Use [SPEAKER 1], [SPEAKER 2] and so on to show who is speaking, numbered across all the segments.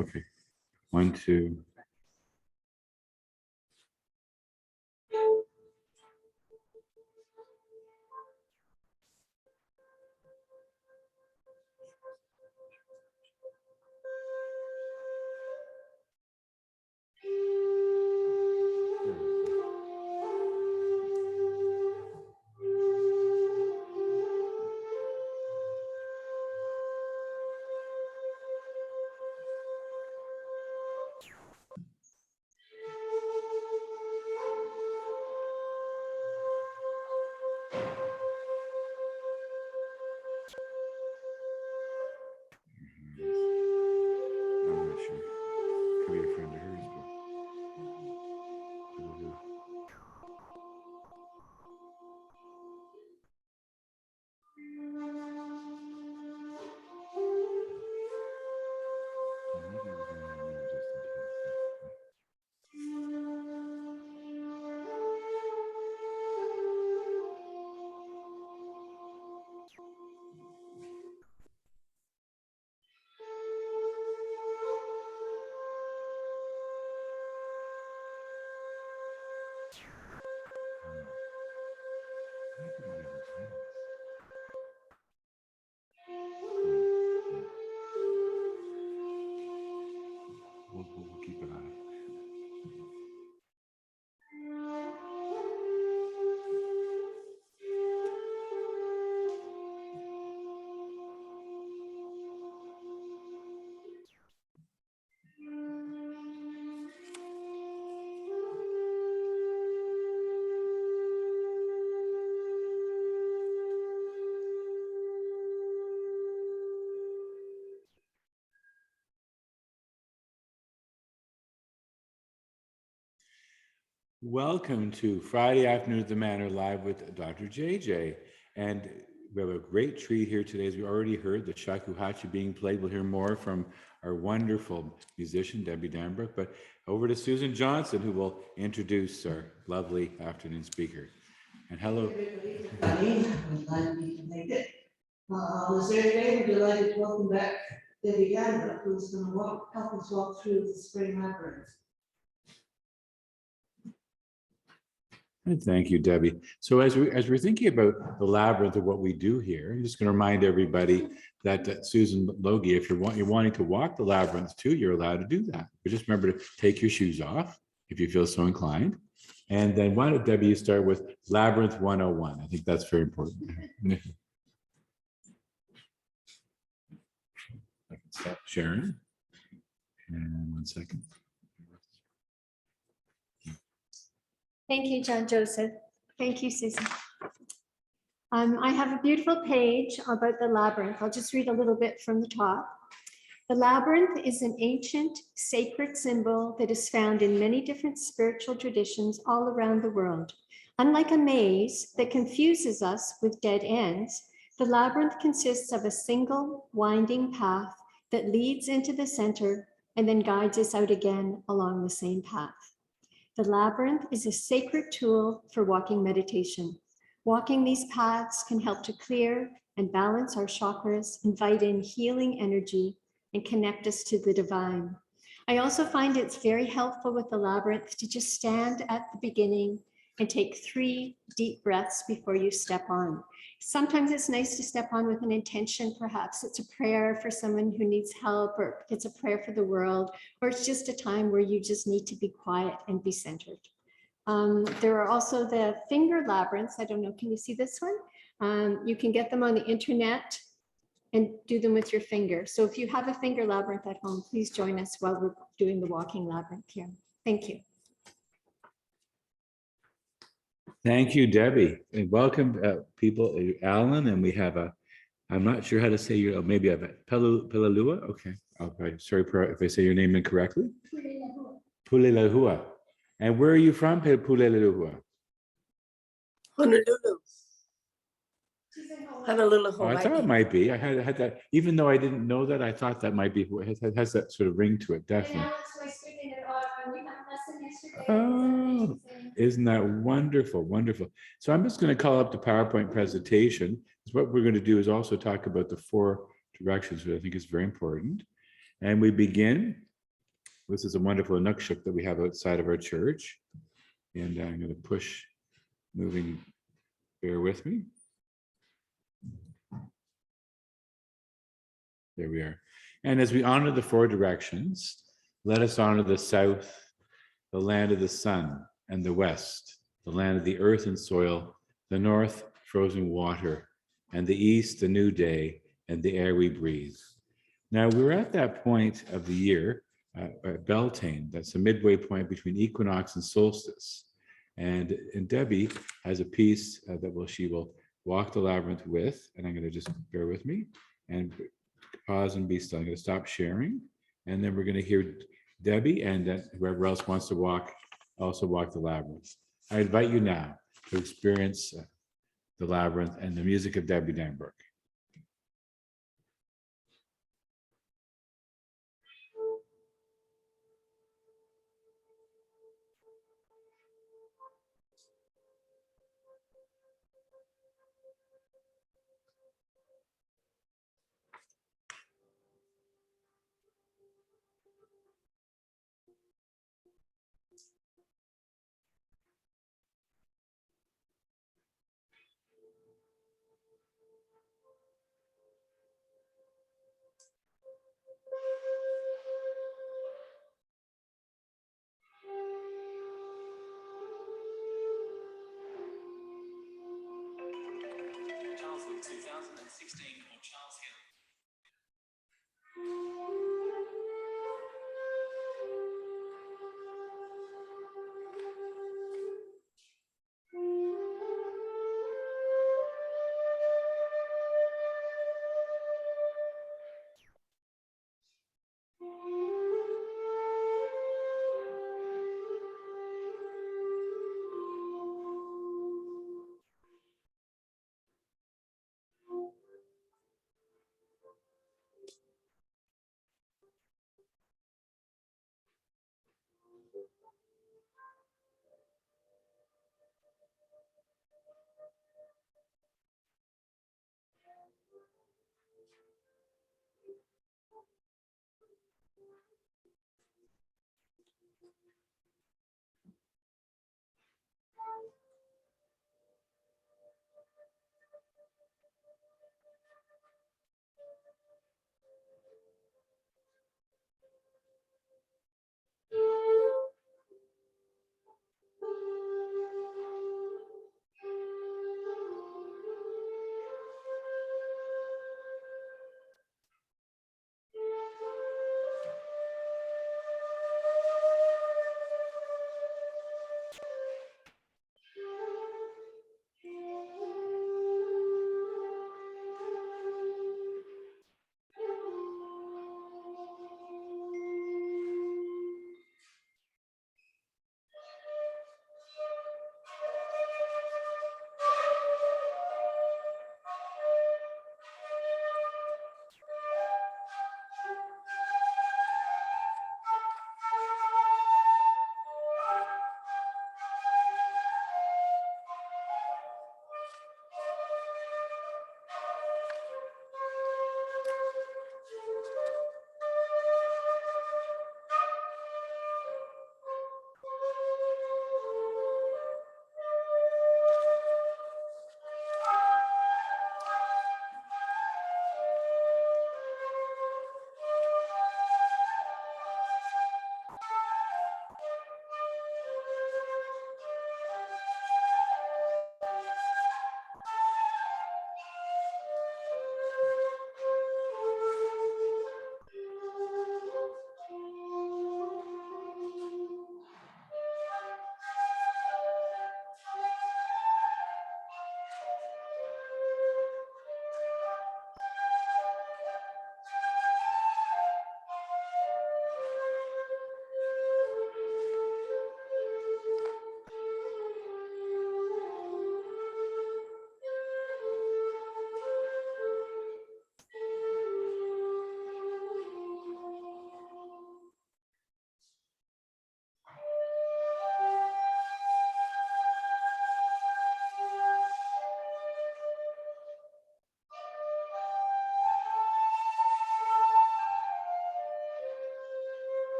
[SPEAKER 1] Okay, 1, 2. I'm not sure. Could be a friend of hers, but I don't know. Maybe we're gonna remember just in case. I think we have a chance. We'll keep an eye. Welcome to Friday Afternoon at the Manor Live with Dr. JJ. And we have a great treat here today. As we already heard, the shakuhachi being played. We'll hear more from our wonderful musician, Debbie Danbrook. But over to Susan Johnson, who will introduce our lovely afternoon speaker. And hello.
[SPEAKER 2] Everybody, I'm glad we can make it. This very day, we're delighted to welcome back Debbie Danbrook, who's going to help us walk through the Spring Labyrinth.
[SPEAKER 1] Thank you, Debbie. So as we're thinking about the labyrinth of what we do here, I'm just going to remind everybody that Susan Logie, if you're wanting to walk the labyrinth too, you're allowed to do that. But just remember to take your shoes off if you feel so inclined. And then why don't Debbie, you start with Labyrinth 101. I think that's very important. I can stop sharing. And 1 second.
[SPEAKER 3] Thank you, John Joseph. Thank you, Susan. I have a beautiful page about the labyrinth. I'll just read a little bit from the top. The labyrinth is an ancient sacred symbol that is found in many different spiritual traditions all around the world. Unlike a maze that confuses us with dead ends, the labyrinth consists of a single winding path that leads into the center and then guides us out again along the same path. The labyrinth is a sacred tool for walking meditation. Walking these paths can help to clear and balance our chakras, invite in healing energy, and connect us to the divine. I also find it's very helpful with the labyrinth to just stand at the beginning and take 3 deep breaths before you step on. Sometimes it's nice to step on with an intention. Perhaps it's a prayer for someone who needs help, or it's a prayer for the world, or it's just a time where you just need to be quiet and be centered. There are also the finger labyrinths. I don't know, can you see this one? You can get them on the internet and do them with your finger. So if you have a finger labyrinth at home, please join us while we're doing the walking labyrinth here. Thank you.
[SPEAKER 1] Thank you, Debbie, and welcome people, Alan, and we have I'm not sure how to say your, maybe I have a Pelalua. Okay, okay. Sorry if I say your name incorrectly. Pulelahua. And where are you from, Pulelahua?
[SPEAKER 4] Honolulu. Honolulu,
[SPEAKER 1] Oh, I
[SPEAKER 4] Hawaii.
[SPEAKER 1] thought it might be. I had that, even though I didn't know that, I thought that might be, it has that sort of ring to it, definitely. Oh, isn't that wonderful, wonderful. So I'm just going to call up the PowerPoint presentation. What we're going to do is also talk about the 4 directions, which I think is very important. And we begin This is a wonderful inukshuk that we have outside of our church. And I'm going to push moving, bear with me. There we are. And as we honor the four directions, let us honor the south, the land of the sun, and the west, the land of the earth and soil, the north, frozen water, and the east, the new day, and the air we breathe. Now, we're at that point of the year, Beltane, that's a midway point between equinox and solstice. And Debbie has a piece that she will walk the labyrinth with, and I'm going to just bear with me and pause and be still. I'm going to stop sharing, and then we're going to hear Debbie and whoever else wants to also walk the labyrinth. I invite you now to experience the labyrinth and the music of Debbie Danbrook.
[SPEAKER 4] Childhood 2006.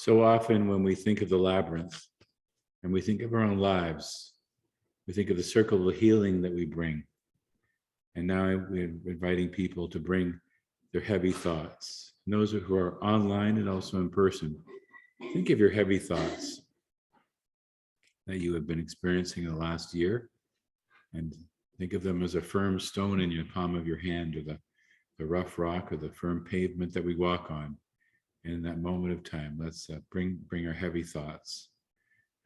[SPEAKER 1] So often when we think of the labyrinth and we think of our own lives, we think of the circle of healing that we bring. And now we're inviting people to bring their heavy thoughts. And those who are online and also in person, think of your heavy thoughts that you have been experiencing in the last year, and think of them as a firm stone in your palm of your hand, or the rough rock or the firm pavement that we walk on. And in that moment of time, let's bring our heavy thoughts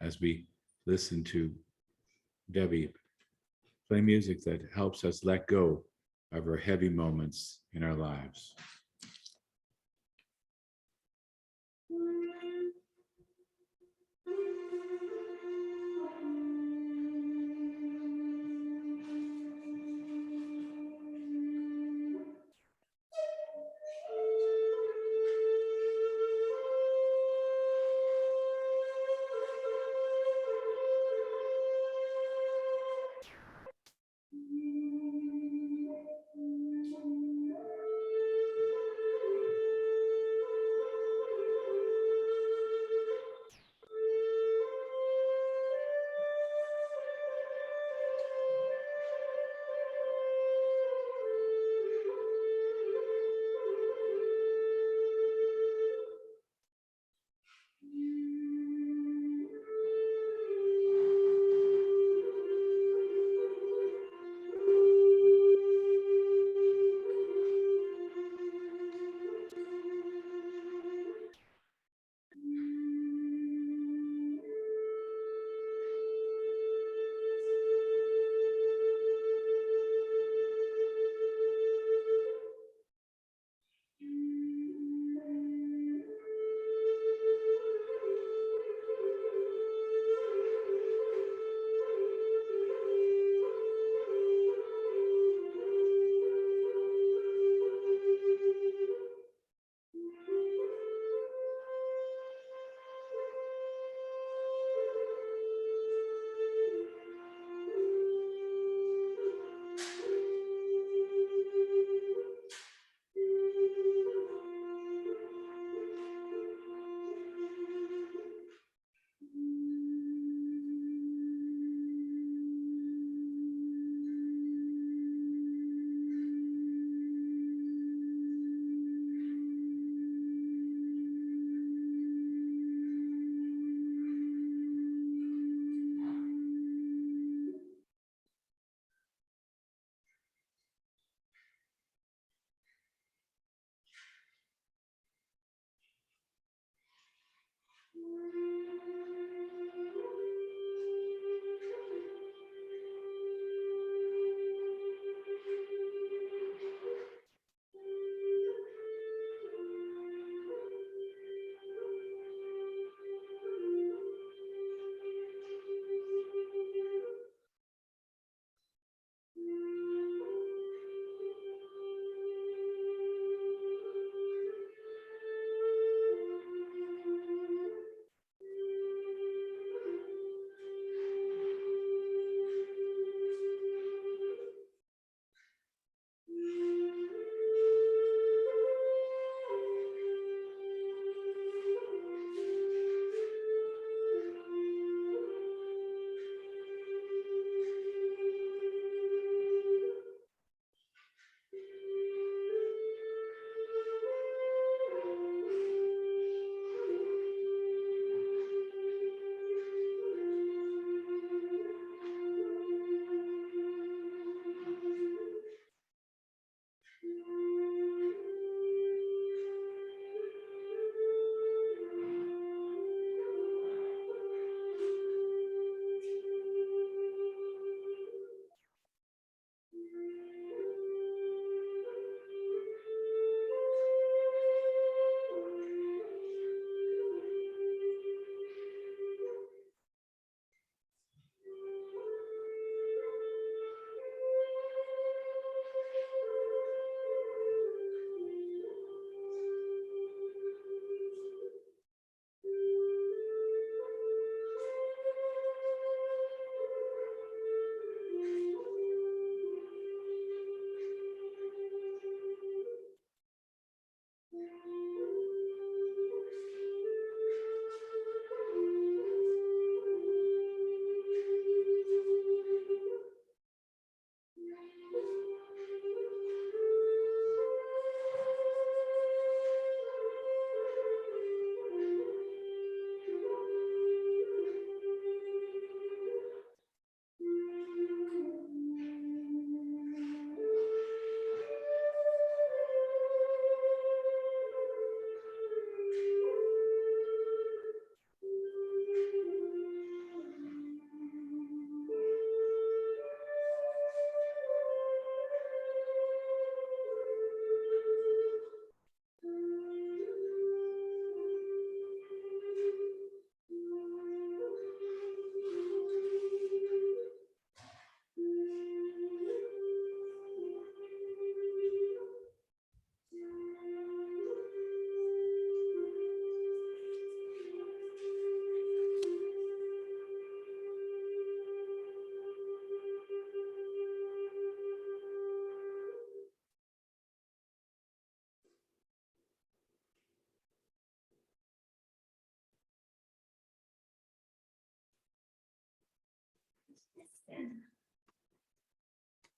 [SPEAKER 1] as we listen to Debbie play music that helps us let go of our heavy moments in our lives.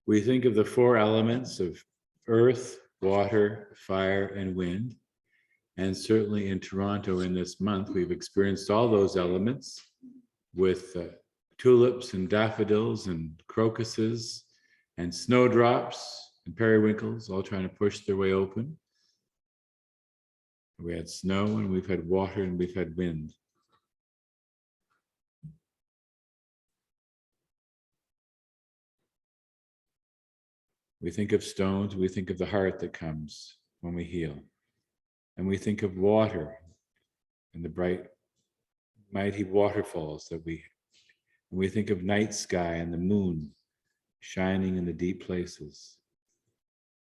[SPEAKER 1] We think of the four elements of earth, water, fire, and wind. And certainly in Toronto in this month, we've experienced all those elements with tulips and daffodils and crocuses and snowdrops and periwinkles all trying to push their way open. We had snow and we've had water and we've had wind. We think of stones, we think of the heart that comes when we heal. And we think of water and the bright, mighty waterfalls that we think of night sky and the moon shining in the deep places.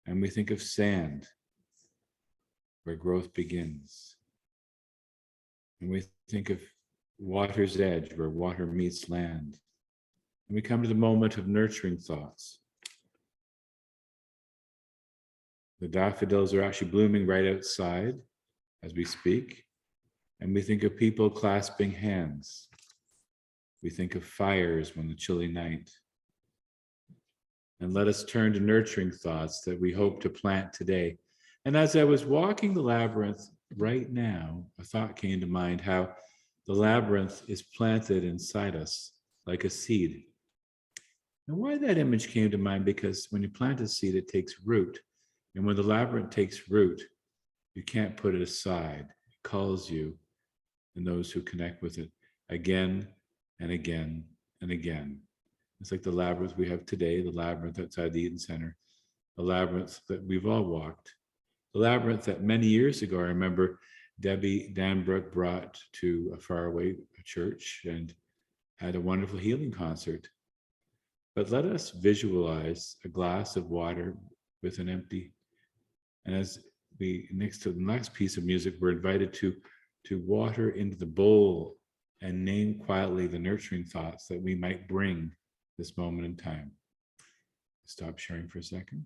[SPEAKER 1] And we think of sand, where growth begins. And we think of water's edge, where water meets land. And we come to the moment of nurturing thoughts. The daffodils are actually blooming right outside as we speak. And we think of people clasping hands. We think of fires when the chilly night. And let us turn to nurturing thoughts that we hope to plant today. And as I was walking the labyrinth right now, a thought came to mind how the labyrinth is planted inside us like a seed. And why that image came to mind, because when you plant a seed, it takes root. And when the labyrinth takes root, you can't put it aside. It calls you and those who connect with it again and again and again. It's like the labyrinth we have today, the labyrinth outside the Eaton Center, the labyrinth that we've all walked, the labyrinth that many years ago, I remember Debbie Danbrook brought to a faraway church and had a wonderful healing concert. But let us visualize a glass of water with an empty. And as we, next to the next piece of music, we're invited to water into the bowl and name quietly the nurturing thoughts that we might bring this moment in time. Stop sharing for a second.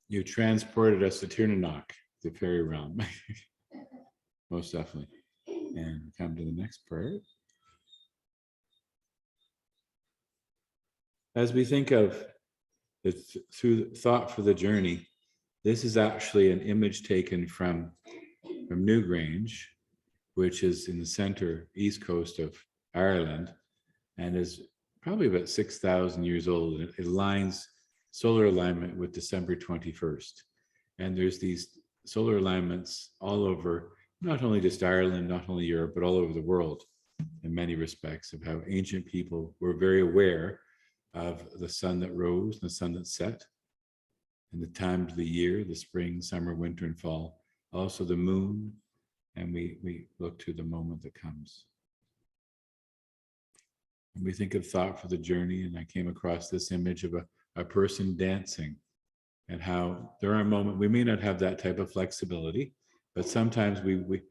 [SPEAKER 1] You transported us to Tirnanock, the fairy realm. Most definitely. And come to the next part. As we think of the through thought for the journey, this is actually an image taken from Newgrange, which is in the center east coast of Ireland, and is probably about 6,000 years old. It aligns solar alignment with December 21st. And there's these solar alignments all over, not only just Ireland, not only Europe, but all over the world in many respects, of how ancient people were very aware of the sun that rose and the sun that set, and the times of the year, the spring, summer, winter, and fall, also the moon, and we look to the moment that comes. And we think of thought for the journey, and I came across this image of a person dancing, and how there are moments we may not have that type of flexibility, but sometimes we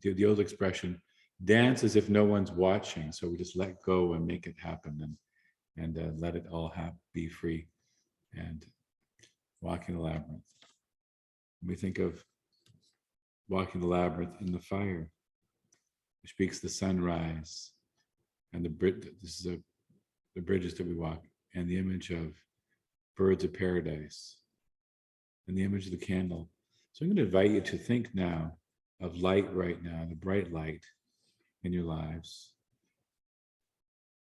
[SPEAKER 1] do the old expression, dance as if no one's watching. So we just let go and make it happen, and let it all be free. And walking the labyrinth. We think of walking the labyrinth in the fire, which speaks the sunrise, and the bridges that we walk, and the image of birds of paradise, and the image of the candle. So I'm going to invite you to think now of light right now, the bright light in your lives,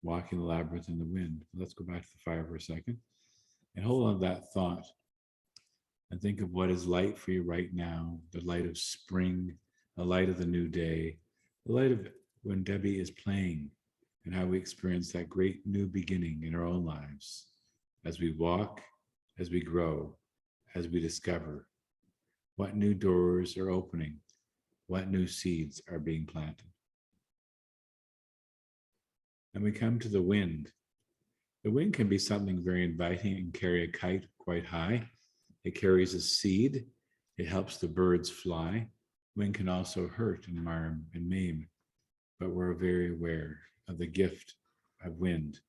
[SPEAKER 1] walking the labyrinth in the wind. Let's go back to the fire for a second and hold on to that thought and think of what is light for you right now, the light of spring, the light of the new day, the light of when Debbie is playing, and how we experience that great new beginning in our own lives as we walk, as we grow, as we discover what new doors are opening, what new seeds are being planted. And we come to the wind. The wind can be something very inviting and carry a kite quite high. It carries a seed. It helps the birds fly. Wind can also hurt and harm and maim, but we're very aware of the gift of wind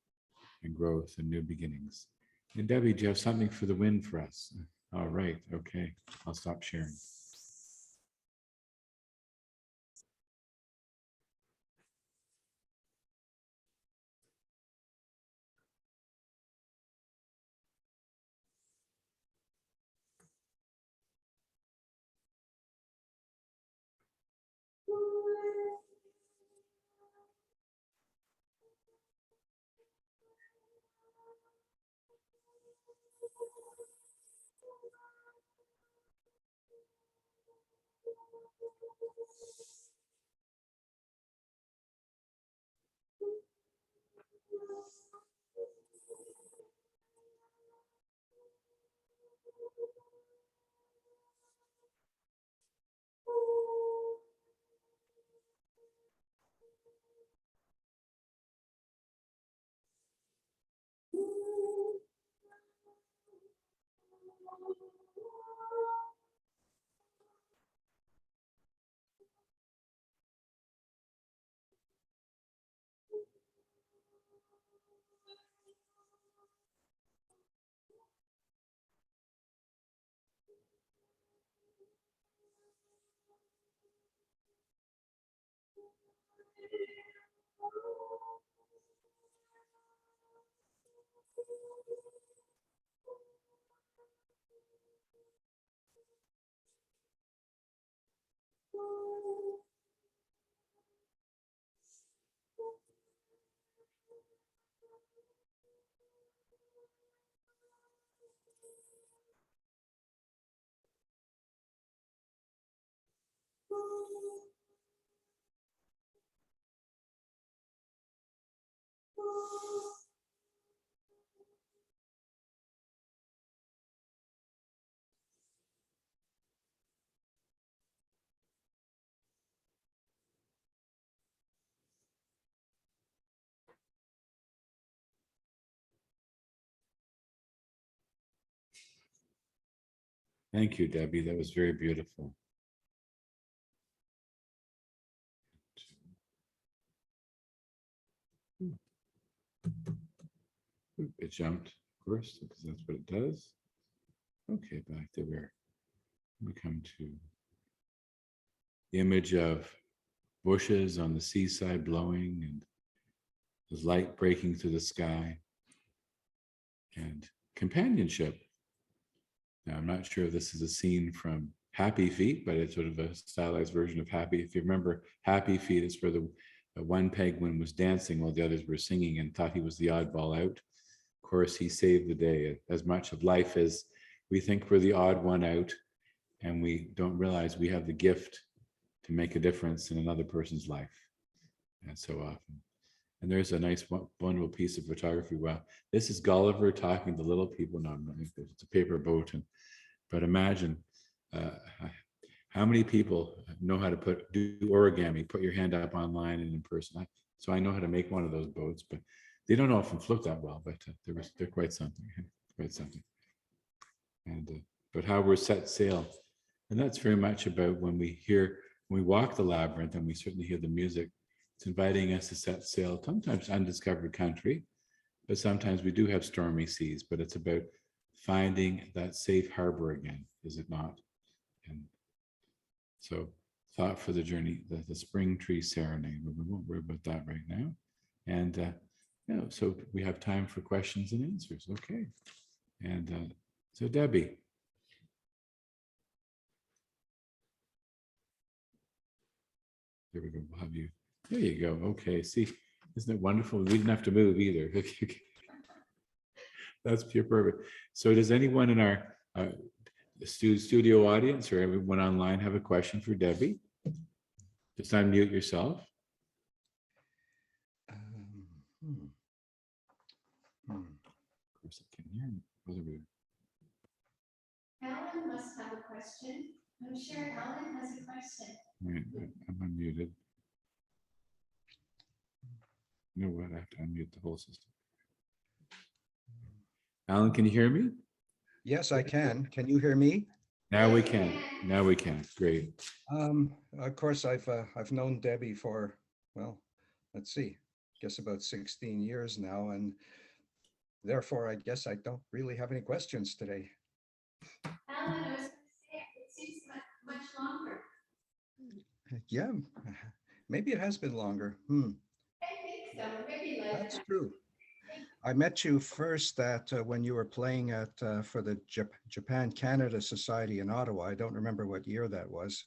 [SPEAKER 1] and growth and new beginnings. And Debbie, do you have something for the wind for us? All right, okay, I'll stop sharing. Thank you, Debbie. That was very beautiful. It jumped, of course, because that's what it does. Okay, back to where we come to the image of bushes on the seaside blowing and there's light breaking through the sky and companionship. Now, I'm not sure if this is a scene from Happy Feet, but it's sort of a stylized version of Happy. If you remember, Happy Feet is where the one penguin was dancing while the others were singing and thought he was the oddball out. Of course, he saved the day. As much of life as we think we're the odd one out, and we don't realize we have the gift to make a difference in another person's life. And so often. And there's a nice, wonderful piece of photography. Wow, this is Gulliver talking to little people. No, it's a paper boat. But imagine how many people know how to do origami, put your hand up online and in person. So I know how to make one of those boats, but they don't often float that well, but they're quite something, quite something. And but how we're set sail. And that's very much about when we walk the labyrinth and we certainly hear the music, it's inviting us to set sail, sometimes undiscovered country, but sometimes we do have stormy seas, but it's about finding that safe harbor again, is it not? And so thought for the journey, the spring tree serenade, we won't worry about that right now. And so we have time for questions and answers, okay. And so Debbie. There we go, we'll have you. There you go. Okay. See, isn't it wonderful? We didn't have to move either. That's pure perfect. So does anyone in our studio audience or everyone online have a question for Debbie? Just unmute yourself. Of course I can hear me.
[SPEAKER 3] Alan must have a question. I'm sure Alan has a question.
[SPEAKER 1] Right, I'm unmuted. You know what? I have to unmute the whole system. Alan, can you hear me?
[SPEAKER 4] Yes, I can. Can you hear me?
[SPEAKER 1] Now we can. Now we can. Great.
[SPEAKER 4] Of course, I've known Debbie for, well, let's see, I guess about 16 years now, and therefore I guess I don't really have any questions today.
[SPEAKER 3] Alan, I was going to say it seems much longer.
[SPEAKER 4] Yeah, maybe it has been longer.
[SPEAKER 3] I think so. Maybe later.
[SPEAKER 4] That's true. I met you first when you were playing at for the Japan-Canada Society in Ottawa. I don't remember what year that was.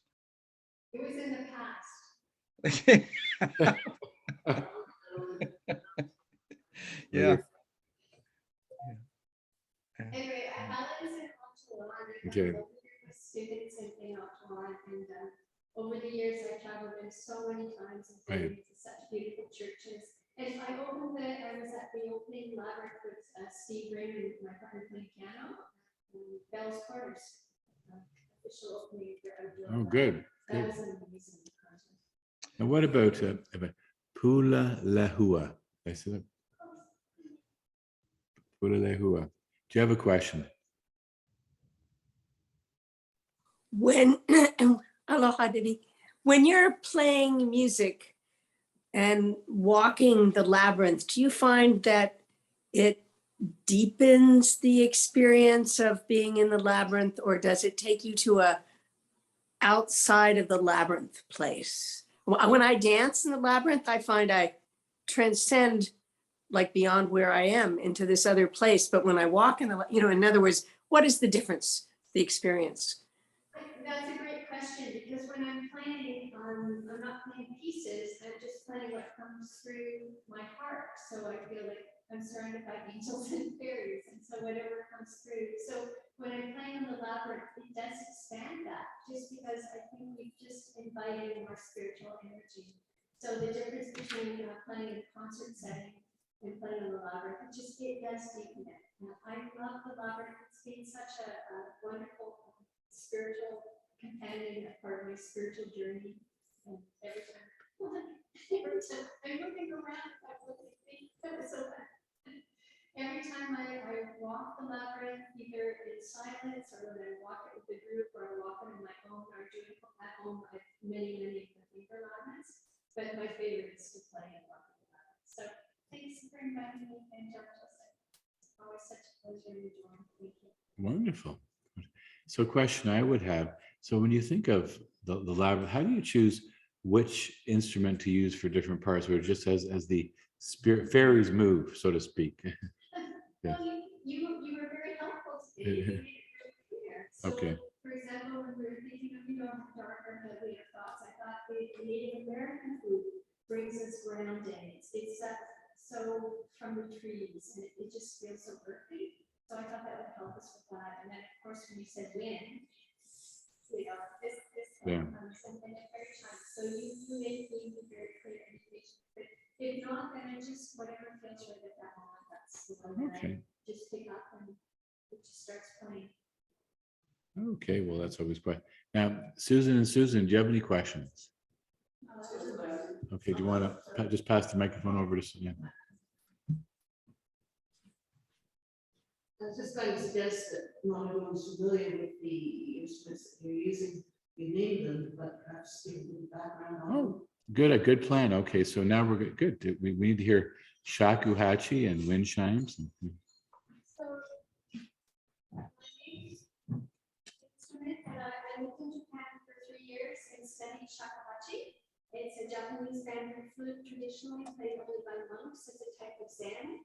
[SPEAKER 3] It was in the past.
[SPEAKER 4] Yeah.
[SPEAKER 3] Anyway, Alan is in Ottawa.
[SPEAKER 1] Okay.
[SPEAKER 3] With students in Ottawa, and over the years I traveled in so many times and been to such beautiful churches. And I was at the opening Labyrinth with Steve Raymond, my partner playing piano, and Bell's Quarters, official opening.
[SPEAKER 1] Oh, good.
[SPEAKER 3] That was an amazing concert.
[SPEAKER 1] And what about Pula Lehua? I said Pula Lehua. Do you have a question?
[SPEAKER 5] Aloha, Debbie. When you're playing music and walking the labyrinth, do you find that it deepens the experience of being in the labyrinth, or does it take you to a outside of the labyrinth place? When I dance in the labyrinth, I find I transcend like beyond where I am into this other place. But when I walk in the, in other words, what is the difference, the experience?
[SPEAKER 3] That's a great question, because when I'm playing, I'm not playing pieces, I'm just playing what comes through my heart. So I feel like I'm surrounded by angels and fairies, and so whatever comes through. So when I'm playing on the labyrinth, it does expand that, just because I think we've just invited more spiritual energy. So the difference between playing in a concert setting and playing on the labyrinth, it does deepen it. I love the labyrinth. It's been such a wonderful spiritual companion, a part of my spiritual journey. And every time I'm moving around, that was so fun. Every time I walk the labyrinth, either in silence or when I walk it with a group, or I walk it on my own, or doing it at home, I have many of the finger labyrinths. But my favorite is to play and walk the labyrinth. So thanks for inviting me and Joseph. It's always such a pleasure to join. Thank you.
[SPEAKER 1] Wonderful. So a question I would have, so when you think of the labyrinth, how do you choose which instrument to use for different parts, or just as the spirit fairies move, so to speak? Yeah.
[SPEAKER 3] Well, you were very helpful today. You made it very clear. So,
[SPEAKER 1] Okay.
[SPEAKER 3] for example, when we were thinking of, darker, heavier thoughts, I thought the Native American food brings us grounding. It's so from the trees, and it just feels so earthy. So I thought that would help us with that. And then, of course, when you said wind, this
[SPEAKER 1] Yeah.
[SPEAKER 3] comes and it's very time. So you made me very clear indication. But if not, then I just whatever feels right at that moment. That's the one that
[SPEAKER 1] Okay.
[SPEAKER 3] I just pick up and it just starts playing.
[SPEAKER 1] Okay, well, that's always quite. Now, Susan, do you have any questions? Okay, do you want to just pass the microphone over to Susan?
[SPEAKER 2] I was just going to suggest that not everyone's familiar with the instruments that you're using. You name them, but perhaps give a little background on them.
[SPEAKER 1] Oh, good, a good plan. Okay, so now we're good. We need to hear shakuhachi and wind chimes.
[SPEAKER 3] So, my instrument that I lived in Japan for 3 years and studied shakuhachi. It's a Japanese bamboo flute traditionally played only by monks as a type of zen.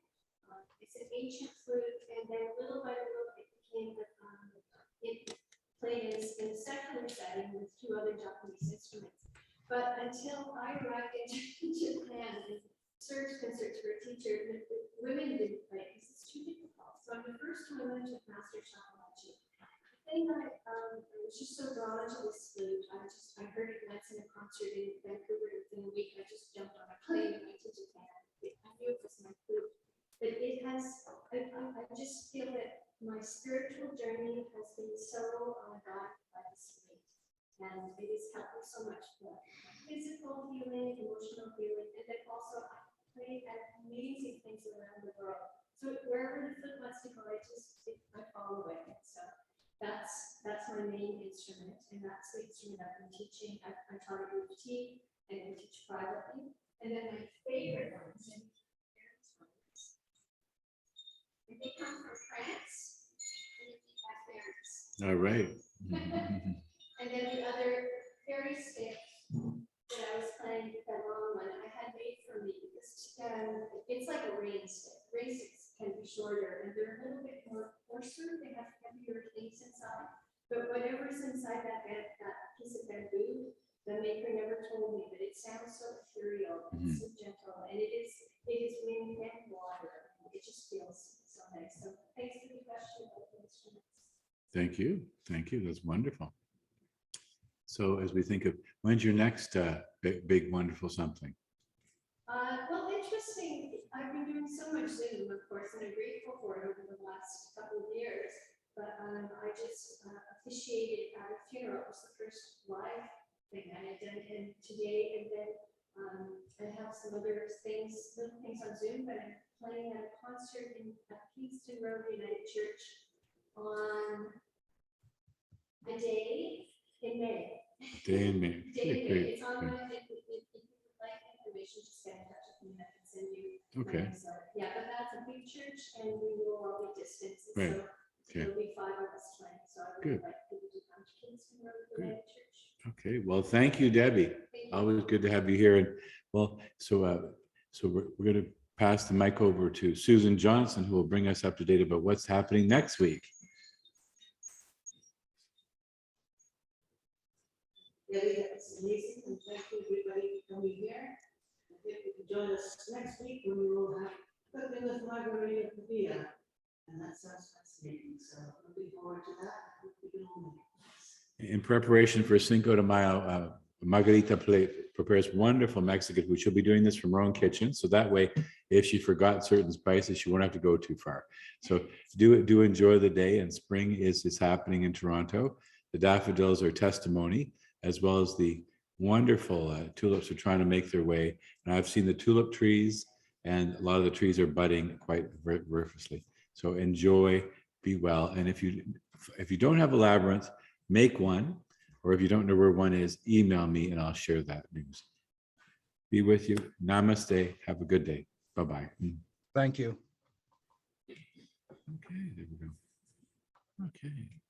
[SPEAKER 3] It's an ancient flute, and then little by little it became it played in a secular setting with 2 other Japanese instruments. But until I arrived in Japan and searched and searched for a teacher, women didn't play because it's too difficult. So I'm the first woman to master shakuhachi. The thing I was just so drawn to this flute. I heard it once in a concert in Vancouver, and within a week I just jumped on a plane and went to Japan. I knew it was my flute. But it has, I just feel that my spiritual journey has been so guided by this flute. And it has helped me so much for physical healing, emotional healing, and then also I play at amazing things around the world. So wherever the flute wants to go, I follow it. So that's my main instrument, and that's the instrument I've been teaching. I taught a group tea, and I teach privately. And then my favorite ones, they come from France, and they have fairies.
[SPEAKER 1] All right.
[SPEAKER 3] And then the other fairy stick that I was playing, that long one, I had made for me because it's like a rain stick. Rain sticks can be shorter, and they're a little bit more coarser. They have heavier things inside. But whatever's inside that piece of bamboo, the maker never told me, but it sounds so ethereal, and so gentle, and it is wind and water. It just feels so nice. So thanks for the question about the instruments.
[SPEAKER 1] Thank you. That's wonderful. So as we think of, when's your next big wonderful something?
[SPEAKER 3] Well, interesting. I've been doing so much Zoom, of course, and I'm grateful for it over the last couple of years. But I just officiated at a funeral. It was the first live thing I had done, and today, and then I have some other things, little things on Zoom. But I'm playing at a concert at Kingston Road United Church on a day in May.
[SPEAKER 1] Day in May. Great.
[SPEAKER 3] It's on my, if you would like information, just get in touch with me, I can send you.
[SPEAKER 1] Okay.
[SPEAKER 3] So, yeah, but that's a big church, and we will all be distanced.
[SPEAKER 1] Right.
[SPEAKER 3] So there'll be 5 of us playing, so I would
[SPEAKER 1] Good.
[SPEAKER 3] like people to come to Kingston Road
[SPEAKER 1] Good.
[SPEAKER 3] United Church.
[SPEAKER 1] Okay. Well, thank you, Debbie.
[SPEAKER 3] Thank you.
[SPEAKER 1] Always good to have you here. And well, so we're going to pass the mic over to Susan Johnson, who will bring us up to date about what's happening next week.
[SPEAKER 2] Yeah, it's amazing, and thank you everybody for coming here. I think you can join us next week when we will have cooking with Margarita Pavia. And that sounds fascinating, so looking forward to that. I hope we can all make it.
[SPEAKER 1] In preparation for Cinco de Mayo, Margarita prepares wonderful Mexican food. She'll be doing this from her own kitchen. So that way, if she forgot certain spices, she won't have to go too far. So do enjoy the day. And spring is happening in Toronto. The daffodils are testimony, as well as the wonderful tulips are trying to make their way. And I've seen the tulip trees, and a lot of the trees are budding quite voraciously. So enjoy, be well. And if you don't have a labyrinth, make one. Or if you don't know where one is, email me and I'll share that news. Be with you. Namaste. Have a good day. Bye-bye.
[SPEAKER 4] Thank you.
[SPEAKER 1] Okay, there we go. Okay.